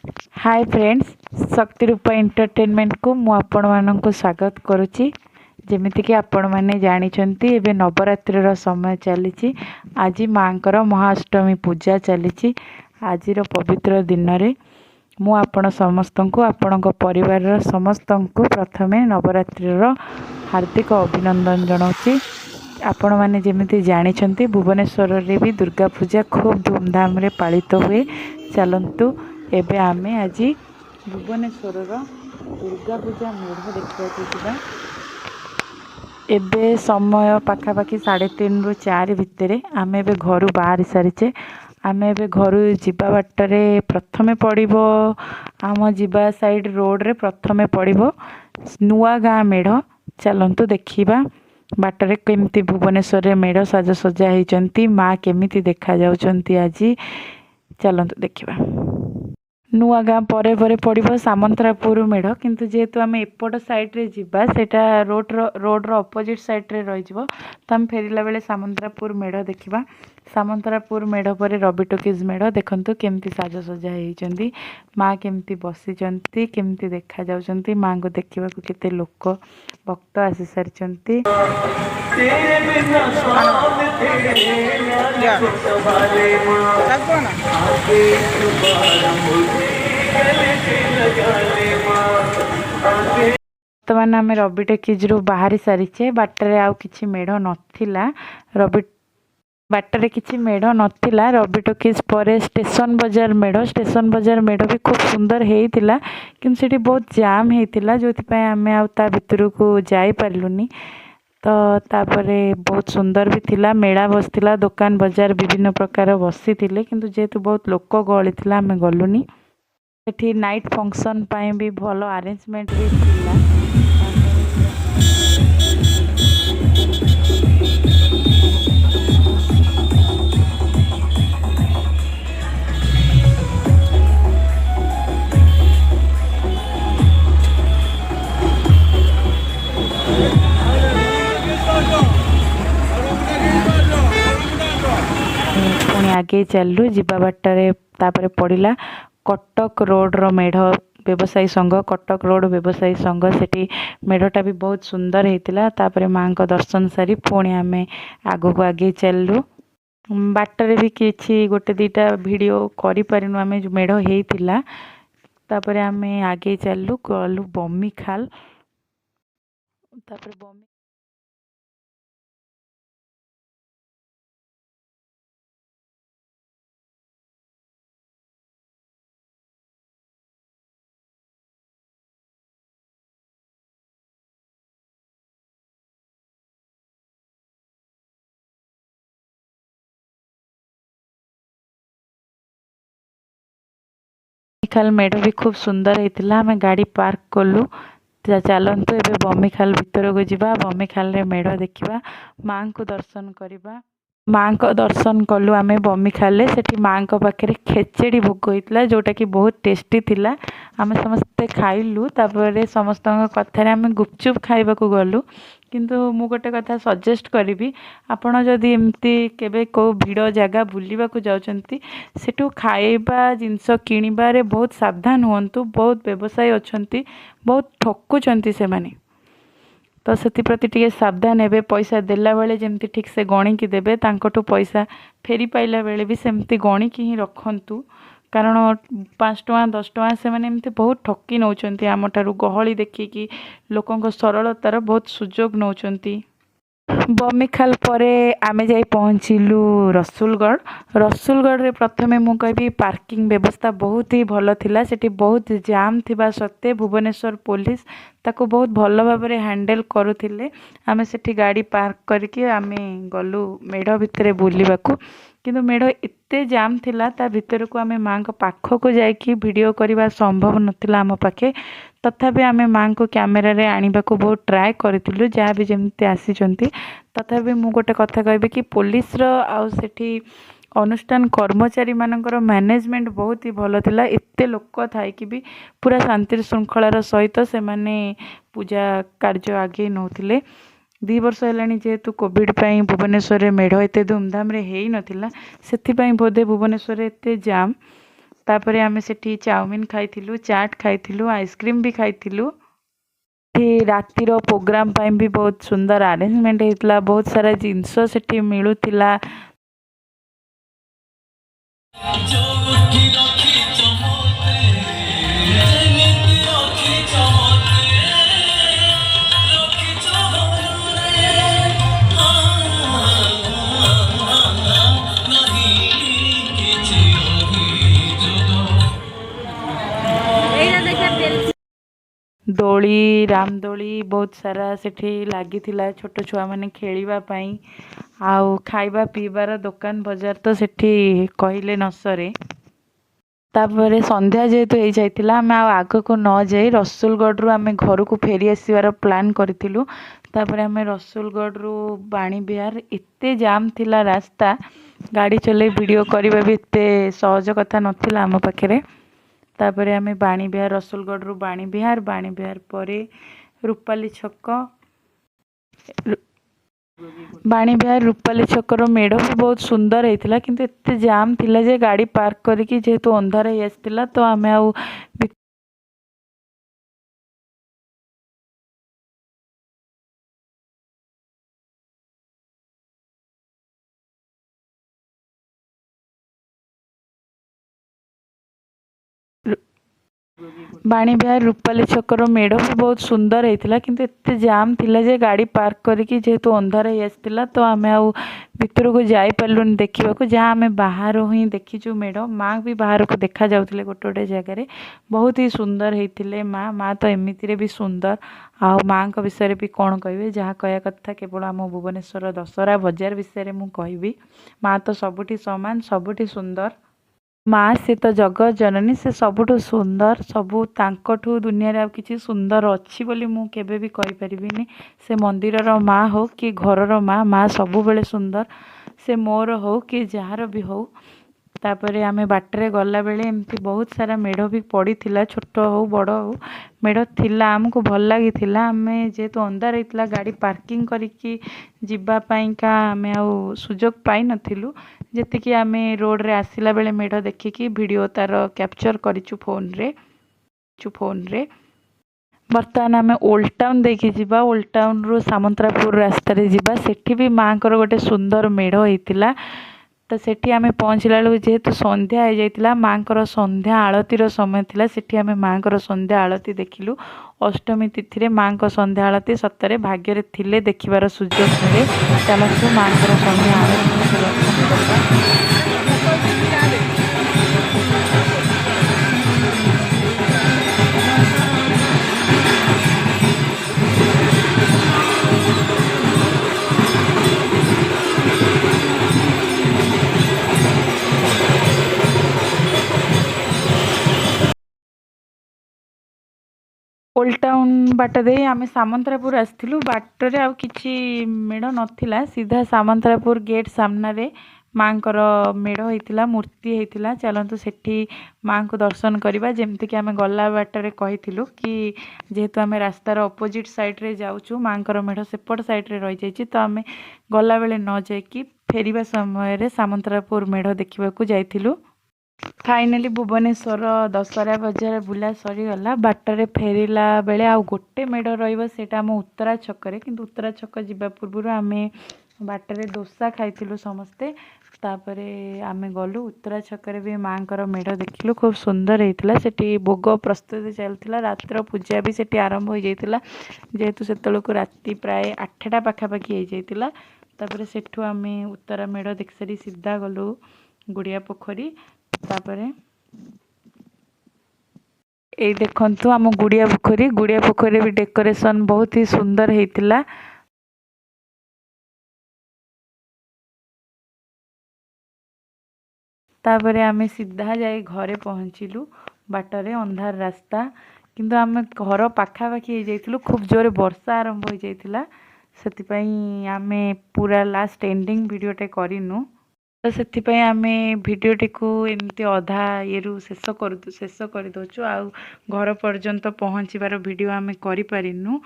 Hi friends, शक्ति रूपा entertainment को मु आपण मानक स्वागत करुच्ची। जेमिति कि आपण माने जानिछंती एबे नवरात्रि समय चली। आज माँकर महाअष्टमी पूजा चली। आजिर पवित्र दिन रे मु आपण समस्त को आपण परिवार समस्त को प्रथमे नवरात्रि हार्दिक अभिनंदन जनाऊँगी। आपण माने जेमिति जानिछंती भुवनेश्वर रे भी दुर्गा पूजा खूब धूमधाम रे पालित हुए। चलंतु एबे आमे आज भुवनेश्वर दुर्गा पूजा मेढ़ देखा। एबे समय पाखापाखि 3:30 ରୁ 4 भितर आम ए घर बाहरी सारीचे। आम ए घर जावा बाटरे प्रथमे पड़ो आम जीवा साइड रोड रे प्रथमे पड़ो नुआ गाँ मेढ़। चलतु देखा बाटरे केमती भुवनेश्वर मेढ़ साजसजा होती, माँ केमिति देखा जाउछंती आज। चलतु देखा नुआ गाँ परे परे पड़ो सामंतरापुर मेढ़, किंतु जेहेतु आम एपट साइड्रे जीवा सेटा रोड्र अपोजिट साइड्रे रही। तो आम फेरला बेले सामंतरापुर मेढ़ देखा। सामंतरापुर मेढ़ पर रवि टॉकीज मेढ़ देखंतु केमती साजसजा होती, माँ केमती बसीचंती, केमती देखा जाउछंती। माँ को देखा केते लोक भक्त आसी सारी। बर्तमान आम रवि टॉकीज रू बाहरी सारीचे। बाटरे आउ किछि मेढ़ नथिला। बाटरे किछि मेढ़ नथिला। रवि टॉकीज पर स्टेशन बजार मेढ़ भी खूब सुंदर होता, कि सेठी बहुत जाम होता जो आम आ भितर को जाई पारलुनी। तो तापरे बहुत सुंदर भी थिला, मेला बसला, दुकान बजार विभिन्न प्रकार बसी थिले, किंतु जेहेतु बहुत लोक गहली थिला आम गलुनी। सेठी नाइट फंक्शन पाए भी भल अरेंजमेंट भी थिला। पुणी आगे चलू जीवा बाटरे तापरे पड़िला कटक रोड्र मेढ़ व्यवसायी संघ। कटक रोड व्यवसायी संघ सेठी मेढ़टा भी बहुत सुंदर होता। तापरे माँ को दर्शन सारी पुणी आम आग को आगे चलू। बाटरे भी किछि गोटे दीटा वीडियो करि परिनु आमे जो मेढ़ होता। तापरे आम आगे चलू गलु बमिखाल। तापरे बमिखाल मेढ़ भी खूब सुंदर होता। आम गाड़ी पार्क कलु। चलतु एबे बमिखाल भितर को जीवा, बमिखाल रे मेढ़ देखा, माँ को दर्शन करवा। माँ को दर्शन कलु आम बमिखाल। सेठी माँ को पाखे खेचेड़ी भोग होता जोटा कि बहुत टेस्टी थिला। आम समस्ते खाइलु। तापर समस्त कथार आम गुपचुप खाइबा को गलु। किंतु मु गोटे कथा सजेस्ट करी, आपण जदि एमती केबे को भिड़ जगह बुलवा को जाउछंती सेठू खाइबा जिनस किणिबारे बहुत सावधान हुंतु। बहुत व्यवसायी अच्छंती, बहुत ठकुचंती से माने। तो से टी सावधान हे। पैसा देला बेले जमती ठीक से गणिकी देवे, तांकठू पैसा फेरी पाइला बेले भी सेमती गणिकी ही रखंतु। कारण 5 टଙ୍କା 10 टଙ୍କା से माने एमती बहुत ठकी नौचंती। आमठारू गहली देखिकी लोकंक सरलतार बहुत सुजोग नौचंती। बमिखाल परे आमे जाई पहुँचलु रसुलगढ़ रे प्रथमे मु कहबी पार्किंग व्यवस्था बहुत ही भल थिला। सेठी बहुत जाम थिबा सत्ते भुवनेश्वर पुलिस ताको बहुत भल भाव में हैंडल करुथिले। आमे सेठी गाड़ी पार्क करके आमे गलु मेढ़ भितरे बुलिबाकू। किंतु मेढ़ एते जाम थिला, ता भितर को आमे माँ को पाख को जाइकी वीडियो करवा संभव नथिला आम पाखे। तथापि आमे माँ को कैमेरा रे आनिबा को बहुत ट्राए करथिलु, जहाँ भी जमती आसीचंती। तथापि मु गोटे कथा कहबी कि पुलिस रो आउ सेठी अनुष्ठान कर्मचारी मानकर मैनेजमेंट बहुत ही भल थिला। एते लोक थाई कि भी पूरा शांति श्रृंखलार सहित से माने पूजा कार्य आगे नौथिले। 2 वर्ष हेलानी जेहेतु कोविड पाई भुवनेश्वर मेढ़ एते धूमधाम रे हेई नथिला, सेथि पाई बोधे भुवनेश्वर एते जाम। तापरे आमे सेठी चाउमिन खाइथिलु, चाट खाइथिलु, आइसक्रीम भी खाइथिलु। रातिर प्रोग्राम भी बहुत सुंदर अरेंजमेंट होता, बहुत सारा जिनस सेठी मिलूला। दोली रामदोली बहुत सारा सेठी लगी छोट छुआ मैंने खेलवा आउ खाइबा पीबार दुकान बजार तो सेठी कहले न सरे। तापर संध्या जेहेतु हो जाइतिला आम आग को न जाई रसुलगढ़ रु आम घर को फेरी आसबार प्लान करूँ। तापर आम रसुलगढ़ रु बाणी विहार एते जाम थिला रास्ता, गाड़ी चले वीडियो करबा भी एते सहज कथा नथिला आम पाखरे। तापर आम बाणी विहार रसुलगढ़ रु बाणी विहार परे रूपाली छक, बाणी विहार रूपाली छकर मेढ़ भी बहुत सुंदर होता, किंतु एते जाम थिला जे गाड़ी पार्क करके जेहेतु अंधार हो आसला तो आम आउ बाणी विहार रूपाली छकर मेढ़ भी बहुत सुंदर होता, किंतु एते जाम थिला जे गाड़ी पार्क करके जेहेतु अंधार हो आसला तो आम आउ भितर को जाई पार्लुनी देखा, जहाँ आम बाहर ही देखीचु मेढ़। माँ भी बाहर को देखा जाउथिले गोटे गोटे जगह बहुत ही सुंदर होते। माँ तो एमती भी सुंदर। आउ माँ को विषय भी कौन कहे, जहाँ कह कथा केवल आम भुवनेश्वर दशहरा बजार विषय में कहबी। माँ तो सबुठी समान, सबुठी सुंदर। माँ से तो जगत जननी, से सबुठ सुंदर, सबू तांकठू दुनिया रे किसी सुंदर अच्छी बोली मु केबे भी कहि परिबिनी। से मंदिर माँ हो कि घर माँ, माँ सबु बेले सुंदर। से मोर हो कि जार भी हो। तापरे आमे बाटरे गला बेले एमती बहुत सारा मेढ़ भी पड़ी थिला, छोट हो बड़ हो मेढ़ थिला। आमको भल लगी थिला। आमे जेहेतु अंधार होता गाड़ी पार्किंग करिकी जिबा पाइंका आमे आउ सुजोग पाई नथिलु। जेतिकी आमे रोड रे आसिला बेले मेढ़ देखिकी वीडियो तार कैप्चर करिचु फोन रे। बर्तमान आमे ओल्ड टाउन देखी जिबा। ओल्ड टाउन रु सामंतरापुर रास्ता रे जिबा। सेठी भी माँ को गोटे सुंदर मेढ़ होइतिला। तो सेठी आमे पहुँचला बेलू जेहेतु संध्या हो जाइतिला, माँ को संध्या आलतीर समय थिला, सेठी आमे माँ को संध्या आलती देखिलु। अष्टमी तिथि रे माँ को संध्या आलती सतरे भाग्य रे थिले देखिबार सुजोग मिले। चलतु माँ को संध्या आलती दर्शन करबा। ओल्ड टाउन बाट दे आमे सामंतरापुर आसथिलु। बाटरे आउ किछि मेढ़ नथिला, सीधा सामंतरापुर गेट सामना रे माँ को मेढ़ होइतिला, मूर्ति होइतिला। चलतु सेठी माँ को दर्शन करबा। जेमति कि आमे गला बाटरे कहिथिलु कि जेहेतु आमे रास्तार अपोजिट साइड रे जाउछु, माँ को मेढ़ सेपट साइड रे रहि जाइछि, तो आमे गला बेले न जाइकी फेरिबा समय रे सामंतरापुर मेढ़ देखिबा को जाइथिलु। फाइनाली भुवनेश्वर दशहरा बजार बुला सरीगला। बाटर फेरला बेले आउ गोटे मेढ़ रहा आम उत्तरा छक, किंतु उत्तरा छक जावा पूर्व आम बाटर डोसा खाइलु समस्ते। तापर आम गलु उत्तरा छकरे भी माँ को मेढ़ देखिलु, खूब सुंदर होता। सेठी भोग प्रस्तुति चलता, रात्र पूजा भी सेठी आरंभ हो जाता, जेहेतु से राति प्राय 8टा पाखापाखि हो जाता। तापर सेठू आम उत्तरा मेढ़ देख सारी सीधा गलु गुड़िया पोखरी। तापर ए देखंतु आम गुड़िया पोखरी भी डेकोरेशन बहुत ही सुंदर होता। तापर आम सीधा जाए घरे पहुँचलु। बाटरे अंधार रास्ता, किंतु आम घर पाखापाखि हो खूब जोरे वर्षा आरंभ हो जाता, से आम पूरा लास्ट एंडिंग वीडियोटे करूँ। तो से आम भिडटी को एमती अधा ये शेष कर दौचु। आ घर पर्यंत पहुँचबार वीडियो आम करूँ।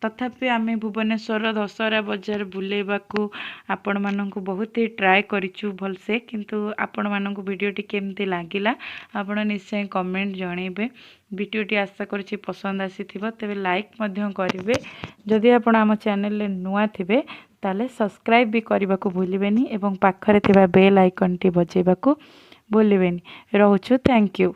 तथापि आम भुवनेश्वर दशहरा बजार बुलेवाकू आपण मानक बहुत ही ट्राए करिचु भलसे किंतु आपण मानक वीडियोटी केमती लागिला आपण निश्चय कमेंट जनइबे। वीडियोटी आशा करुच्ची पसंद आसीथिबो तेबे लाइक मध्य करिवे। जदि आपण आम चैनल रे नुआ थिबे ताले सब्सक्राइब भी करने को भूलिबेनी एवं पाखरे थिबा बेल आइकन टी बजेबाकू भूलिबेनी। रहूछु, थैंक यू।